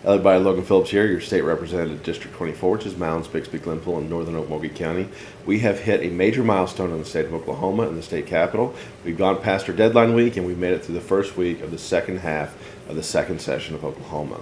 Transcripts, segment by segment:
Everybody, Logan Phillips here, your state representative, District 24, which is Mounds, Bixby, Glenpool, and Northern Okmulgee County. We have hit a major milestone in the state of Oklahoma in the state capitol. We've gone past our deadline week, and we've made it through the first week of the second half of the second session of Oklahoma.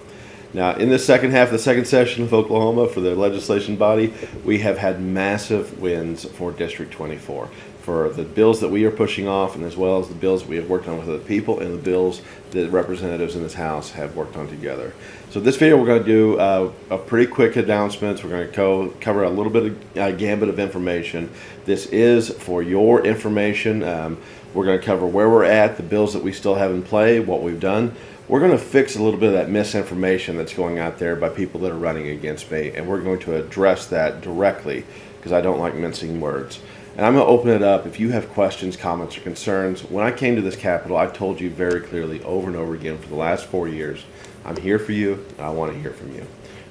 Now, in the second half of the second session of Oklahoma for the legislation body, we have had massive wins for District 24. For the bills that we are pushing off, and as well as the bills we have worked on with other people, and the bills that representatives in this House have worked on together. So this video, we're going to do a pretty quick announcements. We're going to cover a little bit of gambit of information. This is for your information. We're going to cover where we're at, the bills that we still have in play, what we've done. We're going to fix a little bit of that misinformation that's going out there by people that are running against me, and we're going to address that directly because I don't like mincing words. And I'm going to open it up. If you have questions, comments, or concerns, when I came to this Capitol, I told you very clearly over and over again for the last 4 years, I'm here for you, and I want to hear from you.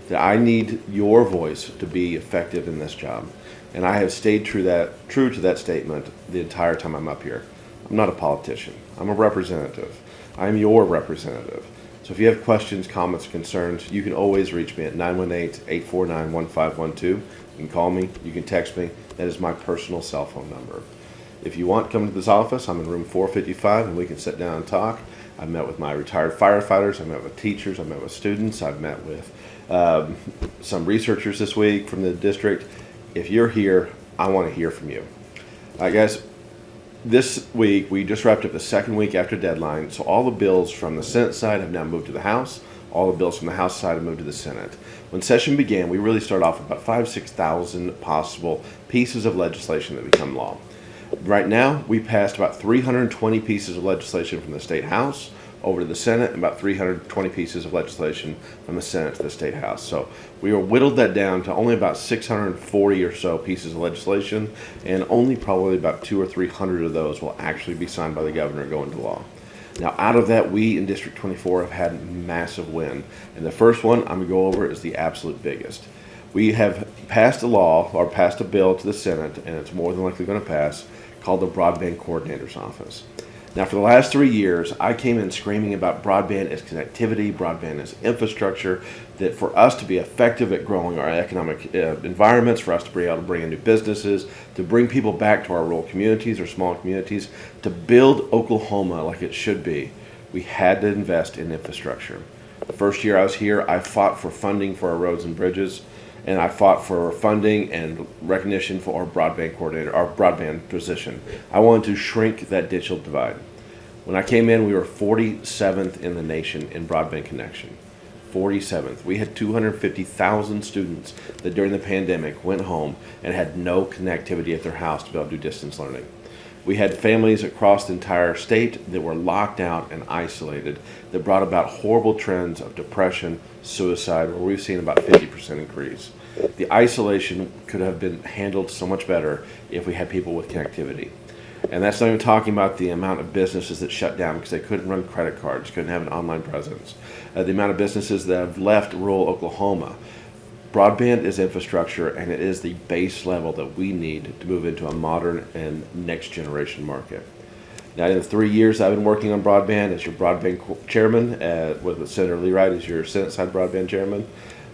That I need your voice to be effective in this job. And I have stayed true to that statement the entire time I'm up here. I'm not a politician. I'm a representative. I'm your representative. So if you have questions, comments, concerns, you can always reach me at 918-849-1512. You can call me, you can text me. That is my personal cell phone number. If you want to come to this office, I'm in room 455 and we can sit down and talk. I've met with my retired firefighters, I've met with teachers, I've met with students, I've met with some researchers this week from the district. If you're here, I want to hear from you. All right, guys. This week, we just wrapped up the second week after deadline, so all the bills from the Senate side have now moved to the House. All the bills from the House side have moved to the Senate. When session began, we really started off with about 6,000 possible pieces of legislation that become law. Right now, we passed about 320 pieces of legislation from the State House over to the Senate, and about 320 pieces of legislation from the Senate to the State House. So we whittled that down to only about 640 or so pieces of legislation, and only probably about 200 or 300 of those will actually be signed by the governor and go into law. Now, out of that, we in District 24 have had a massive win. And the first one I'm going to go over is the absolute biggest. We have passed a law, or passed a bill to the Senate, and it's more than likely going to pass, called the Broadband Coordinator's Office. Now, for the last 3 years, I came in screaming about broadband as connectivity, broadband as infrastructure, that for us to be effective at growing our economic environments, for us to be able to bring in new businesses, to bring people back to our rural communities or small communities, to build Oklahoma like it should be, we had to invest in infrastructure. The first year I was here, I fought for funding for our roads and bridges, and I fought for funding and recognition for our broadband coordinator, our broadband position. I wanted to shrink that digital divide. When I came in, we were 47th in the nation in broadband connection. 47th. We had 250,000 students that during the pandemic went home and had no connectivity at their house to be able to do distance learning. We had families across the entire state that were locked out and isolated that brought about horrible trends of depression, suicide, where we've seen about 50% increase. The isolation could have been handled so much better if we had people with connectivity. And that's not even talking about the amount of businesses that shut down because they couldn't run credit cards, couldn't have an online presence. The amount of businesses that have left rural Oklahoma. Broadband is infrastructure, and it is the base level that we need to move into a modern and next generation market. Now, in the 3 years I've been working on broadband as your broadband chairman, with Senator Lee Wright as your Senate side broadband chairman,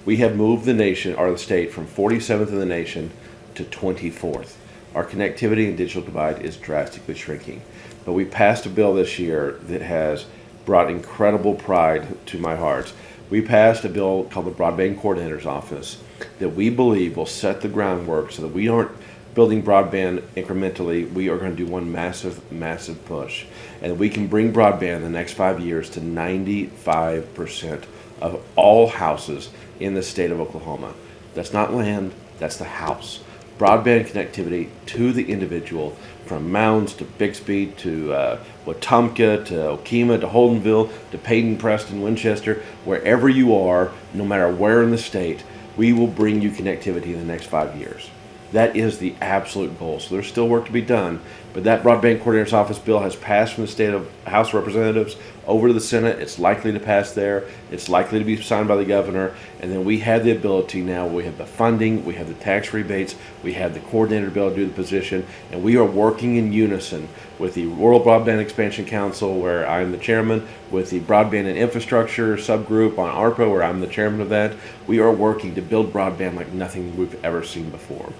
we have moved the nation, or the state, from 47th in the nation to 24th. Our connectivity and digital divide is drastically shrinking. But we passed a bill this year that has brought incredible pride to my heart. We passed a bill called the Broadband Coordinator's Office that we believe will set the groundwork so that we aren't building broadband incrementally. We are going to do one massive, massive push. And we can bring broadband in the next 5 years to 95% of all houses in the state of Oklahoma. That's not land, that's the house. Broadband connectivity to the individual, from Mounds to Bixby to Wetumpka to Okemah to Holdenville to Payton, Preston, Winchester, wherever you are, no matter where in the state, we will bring you connectivity in the next 5 years. That is the absolute goal. So there's still work to be done, But that broadband coordinator's office bill has passed from the state of House of Representatives over to the Senate. It's likely to pass there. It's likely to be signed by the governor. And then we have the ability now, we have the funding, we have the tax rebates, we have the coordinator to be able to do the position, and we are working in unison with the Rural Broadband Expansion Council, where I'm the chairman, with the Broadband and Infrastructure subgroup on ARPA, where I'm the chairman of that. We are working to build broadband like nothing we've ever seen before.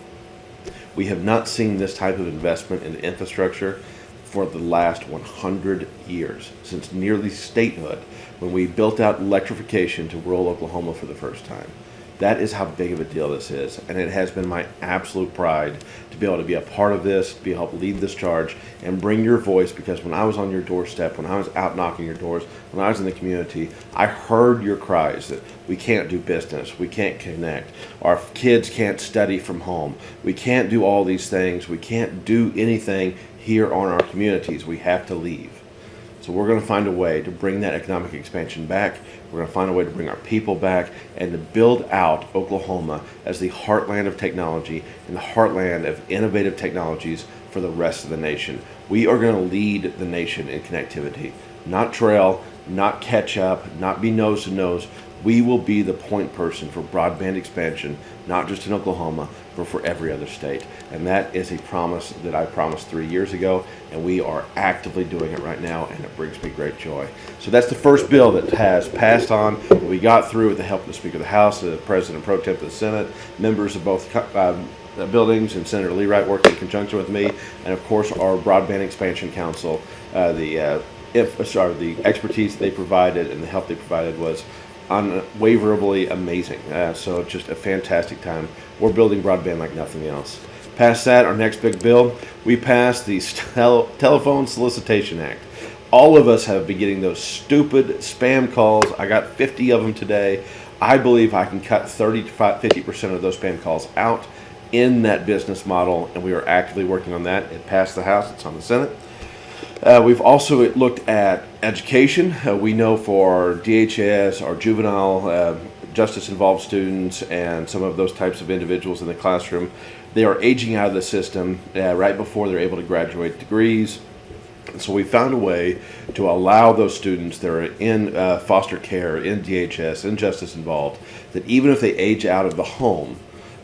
We have not seen this type of investment in infrastructure for the last 100 years, since nearly statehood, when we built out electrification to rural Oklahoma for the first time. That is how big of a deal this is, and it has been my absolute pride to be able to be a part of this, to be able to lead this charge, and bring your voice, because when I was on your doorstep, when I was out knocking your doors, when I was in the community, I heard your cries that we can't do business, we can't connect, our kids can't study from home, we can't do all these things, we can't do anything here on our communities, we have to leave. So we're going to find a way to bring that economic expansion back. We're going to find a way to bring our people back and to build out Oklahoma as the heartland of technology and the heartland of innovative technologies for the rest of the nation. We are going to lead the nation in connectivity, not trail, not catch up, not be nose to nose. We will be the point person for broadband expansion, not just in Oklahoma, but for every other state. And that is a promise that I promised 3 years ago, and we are actively doing it right now, and it brings me great joy. So that's the first bill that has passed on. We got through with the help of the Speaker of the House, the President Pro Tem of the Senate, members of both buildings, and Senator Lee Wright worked in conjunction with me, and of course our Broadband Expansion Council. The expertise they provided and the help they provided was unwaverably amazing. So just a fantastic time. We're building broadband like nothing else. Past that, our next big bill, we passed the Telephone Solicitation Act. All of us have been getting those stupid spam calls. I got 50 of them today. I believe I can cut 30 to 50% of those spam calls out in that business model, and we are actively working on that. It passed the House, it's on the Senate. We've also looked at education. We know for DHS, our juvenile justice involved students, and some of those types of individuals in the classroom, they are aging out of the system right before they're able to graduate degrees. So we found a way to allow those students that are in foster care, in DHS, in justice involved, that even if they age out of the home,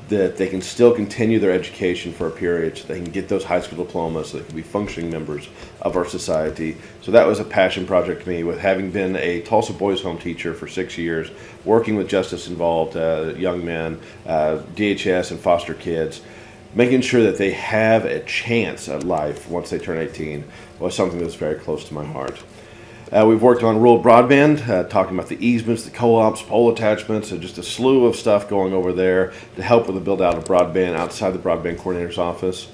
that they can still continue their education for a period, so they can get those high school diplomas, so they can be functioning members of our society. So that was a passion project to me, with having been a Tulsa Boys Home teacher for 6 years, working with justice involved young men, DHS and foster kids. Making sure that they have a chance at life once they turn 18 was something that was very close to my heart. We've worked on rural broadband, talking about the easements, the co-ops, pole attachments, and just a slew of stuff going over there to help with the build out of broadband outside the broadband coordinator's office.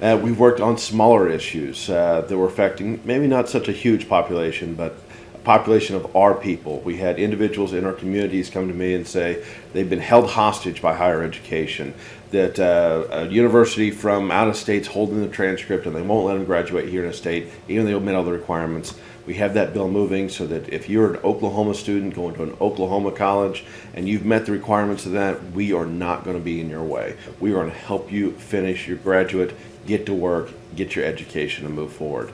We've worked on smaller issues that were affecting maybe not such a huge population, but a population of our people. We had individuals in our communities come to me and say they've been held hostage by higher education, that a university from out of state's holding the transcript and they won't let them graduate here in a state, even though they've met all the requirements. We have that bill moving so that if you're an Oklahoma student going to an Oklahoma college and you've met the requirements of that, we are not going to be in your way. We are going to help you finish your graduate, get to work, get your education, and move forward.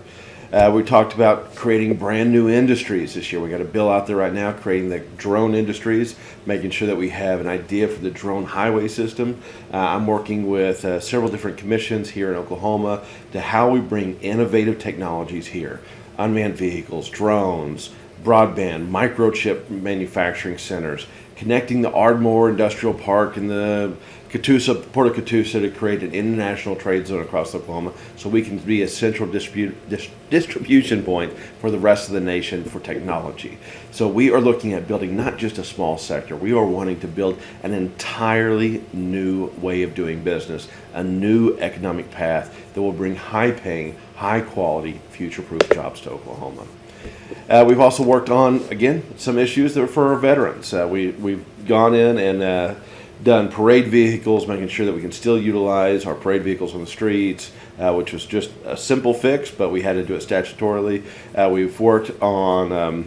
We talked about creating brand new industries this year. We got a bill out there right now creating the drone industries, making sure that we have an idea for the drone highway system. I'm working with several different commissions here in Oklahoma to how we bring innovative technologies here. Unmanned vehicles, drones, broadband, microchip manufacturing centers, connecting the Ardmore Industrial Park and the Port of Catoosa to create an international trade zone across Oklahoma so we can be a central distribution point for the rest of the nation for technology. So we are looking at building not just a small sector, we are wanting to build an entirely new way of doing business, a new economic path that will bring high-paying, high-quality, future-proof jobs to Oklahoma. We've also worked on, again, some issues that are for our veterans. We've gone in and done parade vehicles, making sure that we can still utilize our parade vehicles on the streets, which was just a simple fix, but we had to do it statutorily. We've worked on,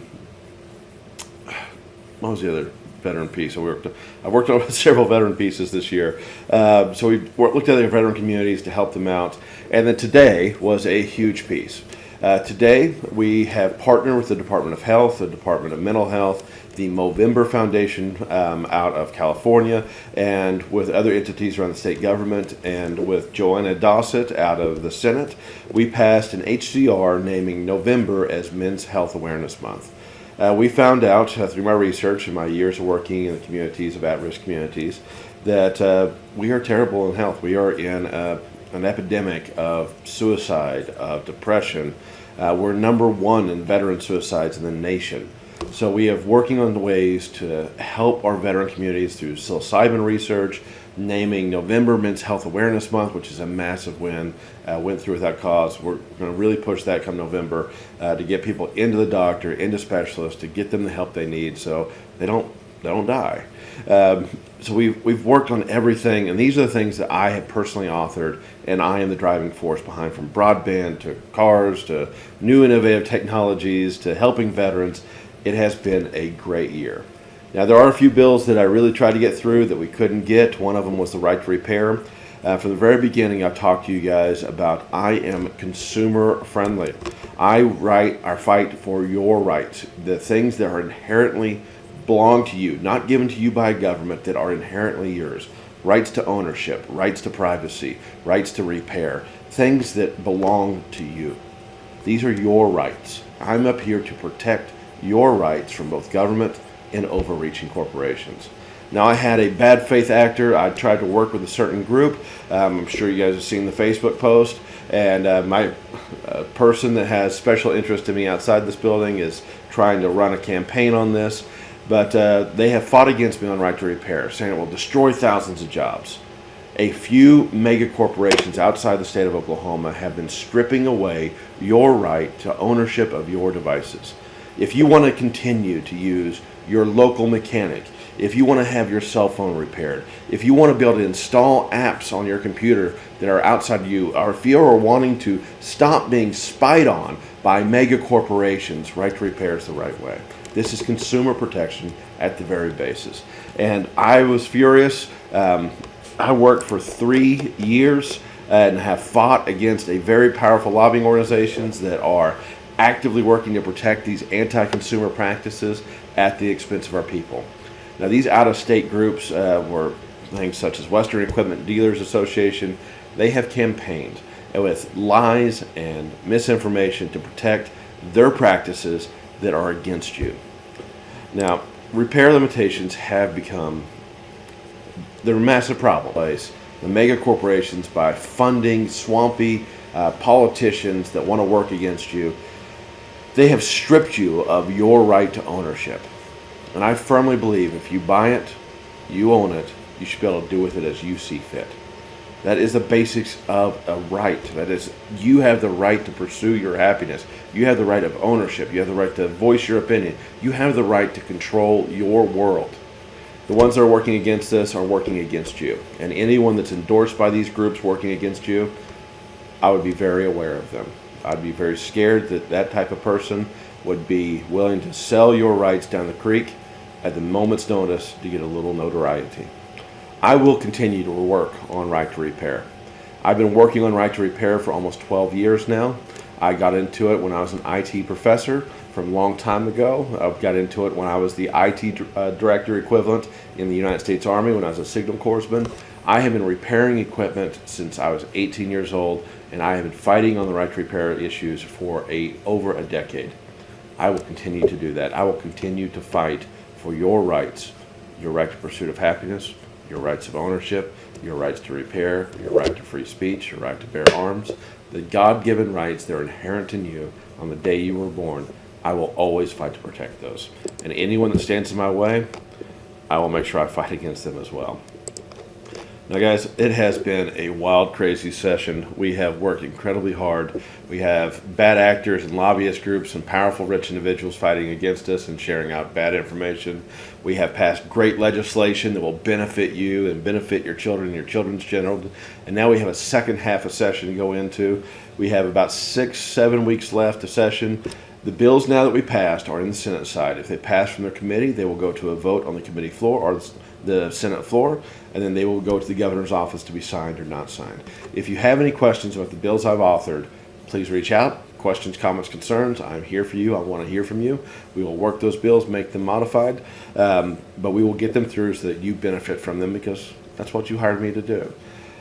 what was the other veteran piece. So I've worked on several veteran pieces this year. So we looked at the veteran communities to help them out. And then today was a huge piece. Today we have partnered with the Department of Health, the Department of Mental Health, the Movember Foundation out of California, and with other entities around the state government, and with Joanna Dossett out of the Senate. We passed an HCR naming November as Men's Health Awareness Month. We found out through my research and my years of working in the communities of at-risk communities that we are terrible in health. We are in an epidemic of suicide, of depression. We're number one in veteran suicides in the nation. So we have working on the ways to help our veteran communities through psilocybin research, naming November Men's Health Awareness Month, which is a massive win, went through without cause. We're going to really push that come November to get people into the doctor, into specialists, to get them the help they need so they don't die. So we've worked on everything, and these are the things that I have personally authored, and I am the driving force behind, from broadband to cars to new innovative technologies to helping veterans. It has been a great year. Now, there are a few bills that I really tried to get through that we couldn't get. One of them was the right to repair. From the very beginning, I've talked to you guys about I am consumer friendly. I fight for your rights, the things that are inherently belong to you, not given to you by government, that are inherently yours. Rights to ownership, rights to privacy, rights to repair, things that belong to you. These are your rights. I'm up here to protect your rights from both government and overreaching corporations. Now, I had a bad faith actor. I tried to work with a certain group. I'm sure you guys have seen the Facebook post. And my person that has special interest in me outside this building is trying to run a campaign on this. But they have fought against me on right to repair, saying it will destroy thousands of jobs. A few mega corporations outside the state of Oklahoma have been stripping away your right to ownership of your devices. If you want to continue to use your local mechanic, if you want to have your cell phone repaired, if you want to be able to install apps on your computer that are outside of you, or if you are wanting to stop being spied on by mega corporations, right to repair is the right way. This is consumer protection at the very basis. And I was furious. I worked for 3 years and have fought against a very powerful lobbying organizations that are actively working to protect these anti-consumer practices at the expense of our people. Now, these out-of-state groups were things such as Western Equipment Dealers Association. They have campaigned with lies and misinformation to protect their practices that are against you. Now, repair limitations have become, they're a massive problem. The mega corporations, by funding swampy politicians that want to work against you, they have stripped you of your right to ownership. And I firmly believe if you buy it, you own it, you should be able to do with it as you see fit. That is the basics of a right. That is, you have the right to pursue your happiness. You have the right of ownership. You have the right to voice your opinion. You have the right to control your world. The ones that are working against this are working against you. And anyone that's endorsed by these groups working against you, I would be very aware of them. I'd be very scared that that type of person would be willing to sell your rights down the creek at the moment's notice to get a little notoriety. I will continue to work on right to repair. I've been working on right to repair for almost 12 years now. I got into it when I was an IT professor from a long time ago. I got into it when I was the IT director equivalent in the United States Army when I was a signal corpsman. I have been repairing equipment since I was 18 years old, and I have been fighting on the right to repair issues for over a decade. I will continue to do that. I will continue to fight for your rights, your right to pursuit of happiness, your rights of ownership, your rights to repair, your right to free speech, your right to bear arms, the God-given rights that are inherent in you on the day you were born. I will always fight to protect those. And anyone that stands in my way, I will make sure I fight against them as well. Now, guys, it has been a wild, crazy session. We have worked incredibly hard. We have bad actors and lobbyist groups and powerful, rich individuals fighting against us and sharing out bad information. We have passed great legislation that will benefit you and benefit your children and your children's children. And now we have a second half of session to go into. We have about 6-7 weeks left of session. The bills now that we passed are in the Senate side. If they pass from their committee, they will go to a vote on the committee floor or the Senate floor, and then they will go to the governor's office to be signed or not signed. If you have any questions about the bills I've authored, please reach out. Questions, comments, concerns, I'm here for you. I want to hear from you. We will work those bills, make them modified, but we will get them through so that you benefit from them, because that's what you hired me to do.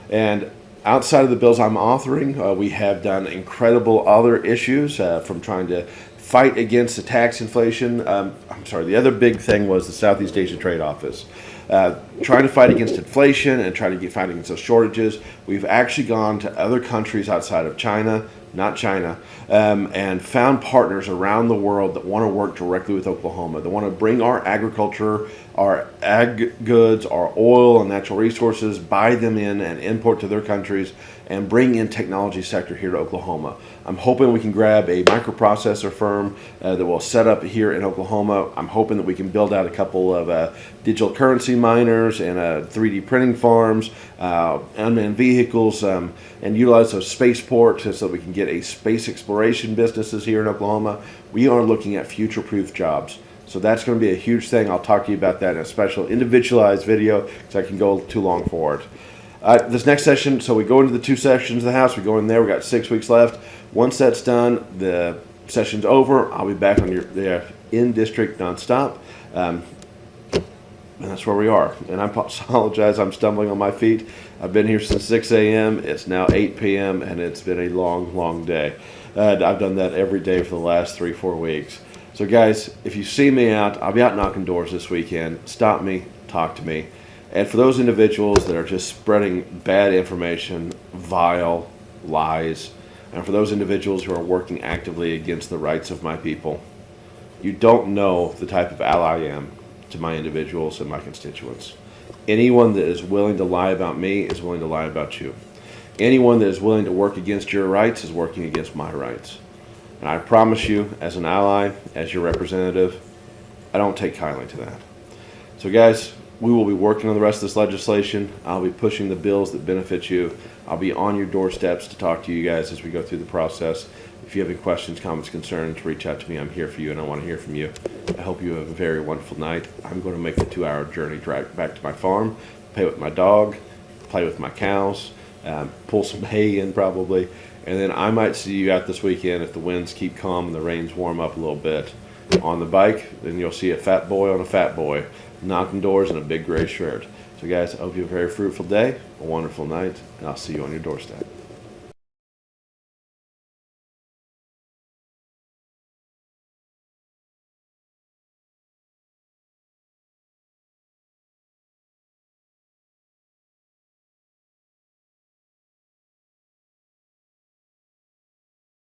And outside of the bills I'm authoring, we have done incredible other issues, from trying to fight against the tax inflation. The other big thing was the Southeast Asia Trade Office. Trying to fight against inflation and trying to fight against those shortages. We've actually gone to other countries outside of China, not China, and found partners around the world that want to work directly with Oklahoma. They want to bring our agriculture, our ag goods, our oil and natural resources, buy them in and import to their countries, and bring in technology sector here to Oklahoma. I'm hoping we can grab a microprocessor firm that will set up here in Oklahoma. I'm hoping that we can build out a couple of digital currency miners and 3D printing farms, unmanned vehicles, and utilize those spaceports so that we can get a space exploration businesses here in Oklahoma. We are looking at future-proof jobs. So that's going to be a huge thing. I'll talk to you about that in a special individualized video, because I can go too long for it. This next session, so we go into the 2 sessions of the House. We go in there. We got 6 weeks left. Once that's done, the session's over. I'll be back on your in district nonstop, and that's where we are. And I apologize. I'm stumbling on my feet. I've been here since 6 a.m. It's now 8 p.m. and it's been a long, long day. I've done that every day for the last 3-4 weeks. So guys, if you see me out, I'll be out knocking doors this weekend. Stop me, talk to me. And for those individuals that are just spreading bad information, vile lies, and for those individuals who are working actively against the rights of my people, you don't know the type of ally I am to my individuals and my constituents. Anyone that is willing to lie about me is willing to lie about you. Anyone that is willing to work against your rights is working against my rights. And I promise you, as an ally, as your representative, I don't take kindly to that. So guys, we will be working on the rest of this legislation. I'll be pushing the bills that benefit you. I'll be on your doorsteps to talk to you guys as we go through the process. If you have any questions, comments, concerns, reach out to me. I'm here for you, and I want to hear from you. I hope you have a very wonderful night. I'm going to make the 2-hour journey back to my farm, play with my dog, play with my cows, pull some hay in probably, and then I might see you out this weekend if the winds keep calm and the rains warm up a little bit. On the bike, then you'll see a fat boy on a fat boy, knocking doors in a big gray shirt. So guys, I hope you have a very fruitful day, a wonderful night, and I'll see you on your doorstep.